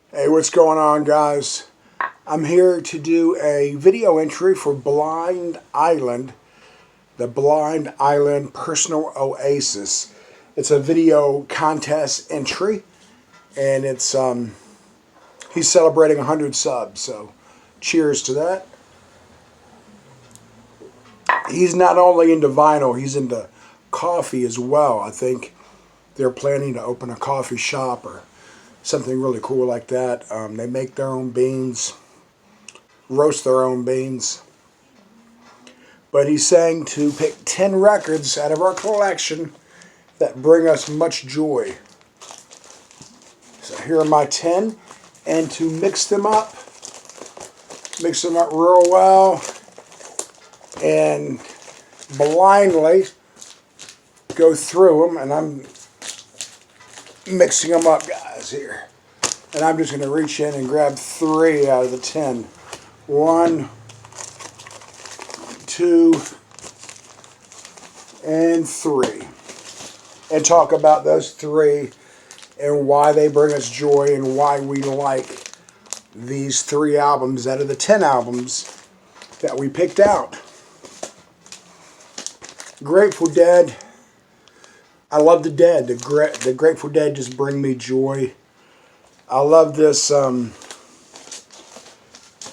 Hey, what's going on, guys? I'm here to do a video entry for Blind Island, the Blind Island Personal Oasis. It's a video contest entry, and he's celebrating 100 subs, so cheers to that. He's not only into vinyl, he's into coffee as well. I think they're planning to open a coffee shop or something really cool like that. They make their own beans, roast their own beans. But he's saying to pick 10 records out of our collection that bring us much joy. So here are my 10, and to mix them up real well, and blindly go through them, and I'm mixing them up, guys, here. And I'm just going to reach in and grab 3 out of the 10. 1, 2, and 3. And talk about those 3 and why they bring us joy and why we like these 3 albums out of the 10 albums that we picked out. Grateful Dead. I love the Dead. The Grateful Dead just bring me joy. I love this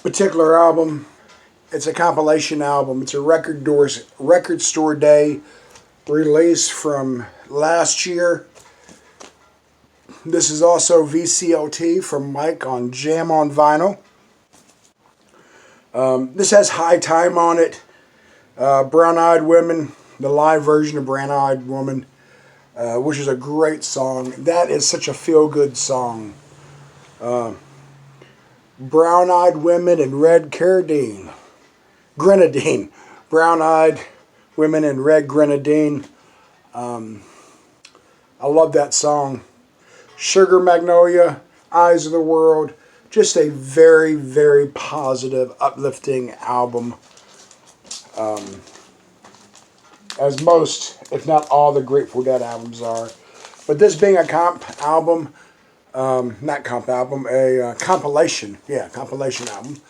particular album. It's a compilation album. It's a record store day release from last year. This is also VCLT from Mike on Jam on Vinyl. This has High Time on it. Brown Eyed Women, the live version of Brown Eyed Woman, which is a great song. That is such a feel-good song. Brown Eyed Women and Red Grenadine. Brown Eyed Women and Red Grenadine. I love that song. Sugar Magnolia, Eyes of the World. Just a very, very positive, uplifting album. As most, if not all, the Grateful Dead albums are. But this being a comp album, not comp album, a compilation. Yeah, compilation album.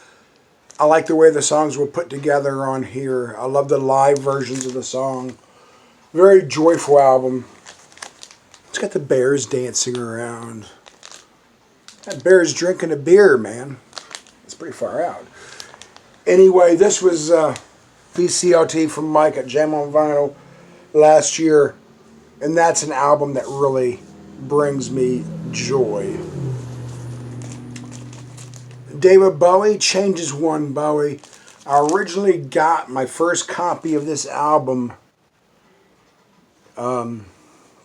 I like the way the songs were put together on here. I love the live versions of the song. Very joyful album. It's got the bears dancing around. That bear's drinking a beer, man. It's pretty far out. Anyway, this was VCLT from Mike at Jam on Vinyl last year. And that's an album that really brings me joy. David Bowie, Changes One Bowie. I originally got my first copy of this album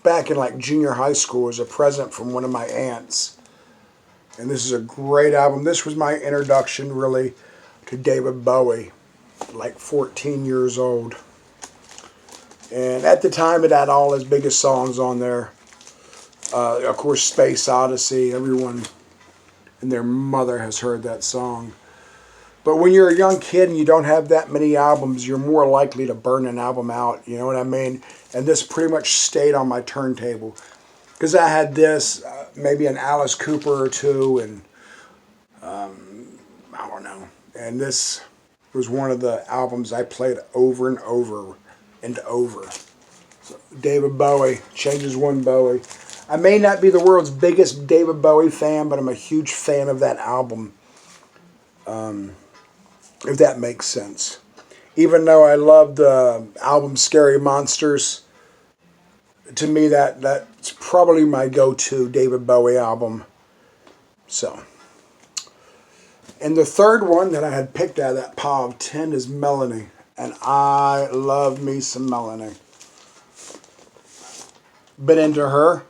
back in like junior high school as a present from one of my aunts. And this is a great album. This was my introduction really to David Bowie, like 14 years old. And at the time it had all his biggest songs on there. Of course, Space Odyssey. Everyone and their mother has heard that song. But when you're a young kid and you don't have that many albums, you're more likely to burn an album out, you know what I mean? And this pretty much stayed on my turntable. Because I had this, maybe an Alice Cooper or two, and I don't know. And this was one of the albums I played over and over and over. So David Bowie, Changes One Bowie. I may not be the world's biggest David Bowie fan, but I'm a huge fan of that album. If that makes sense. Even though I love the album Scary Monsters, to me that's probably my go-to David Bowie album. So. And the third one that I had picked out of that pile of 10 is Melanie. And I love me some Melanie. Been into her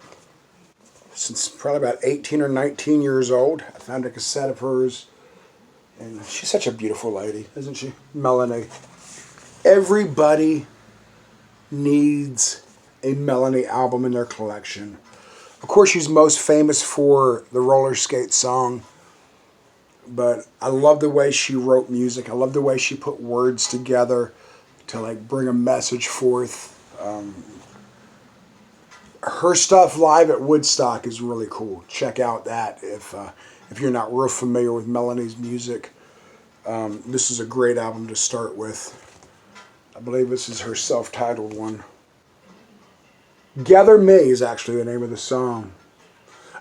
since probably about 18 or 19 years old. I found a cassette of hers. And she's such a beautiful lady, isn't she? Melanie. Everybody needs a Melanie album in their collection. Of course, she's most famous for the roller skate song. But I love the way she wrote music. I love the way she put words together to like bring a message forth. Her stuff live at Woodstock is really cool. Check out that if you're not real familiar with Melanie's music. This is a great album to start with. I believe this is her self-titled one. Gather Me is actually the name of the song.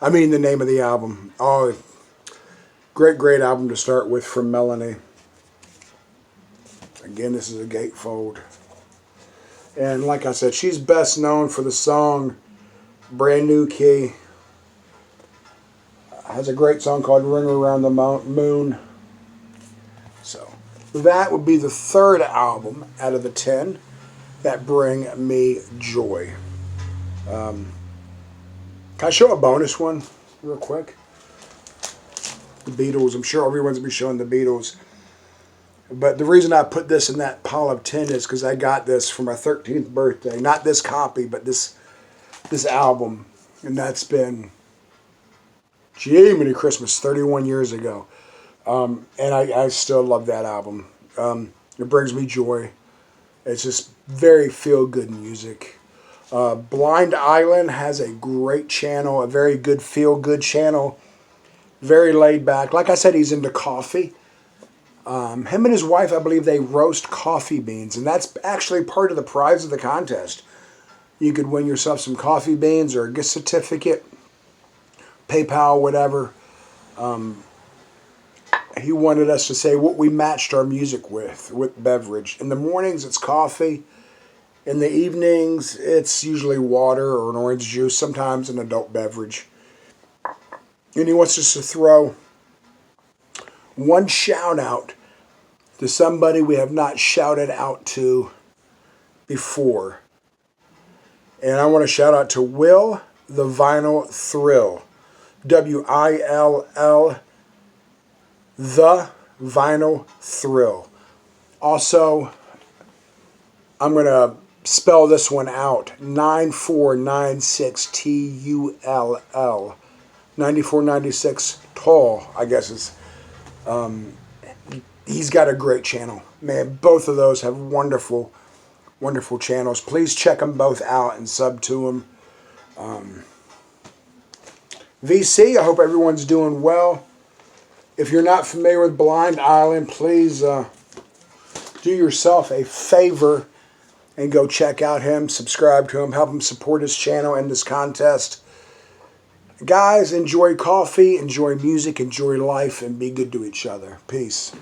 I mean the name of the album. Oh, great album to start with from Melanie. Again, this is a gatefold. And like I said, she's best known for the song Brand New Key. Has a great song called Ring Around the Moon. So that would be the third album out of the 10 that bring me joy. Can I show a bonus one real quick? The Beatles. I'm sure everyone's going to be showing the Beatles. But the reason I put this in that pile of 10 is because I got this for my 13th birthday. Not this copy, but this album. And that's been, gee, many Christmas, 31 years ago. And I still love that album. It brings me joy. It's just very feel-good music. Blind Island has a great channel, a very good feel-good channel. Very laid back. Like I said, he's into coffee. Him and his wife, I believe, they roast coffee beans. And that's actually part of the prize of the contest. You could win yourself some coffee beans or a gift certificate, PayPal, whatever. He wanted us to say what we matched our music with beverage. In the mornings, it's coffee. In the evenings, it's usually water or an orange juice, sometimes an adult beverage. And he wants us to throw one shout out to somebody we have not shouted out to before. And I want to shout out to Will the Vinyl Thrill. WILL The Vinyl Thrill. Also, I'm going to spell this one out. 9496TULL. 9496 Tall, I guess is. He's got a great channel. Man, both of those have wonderful, wonderful channels. Please check them both out and sub to them. VC, I hope everyone's doing well. If you're not familiar with Blind Island, please do yourself a favor and go check out him, subscribe to him, help him support his channel and this contest. Guys, enjoy coffee, enjoy music, enjoy life, and be good to each other. Peace.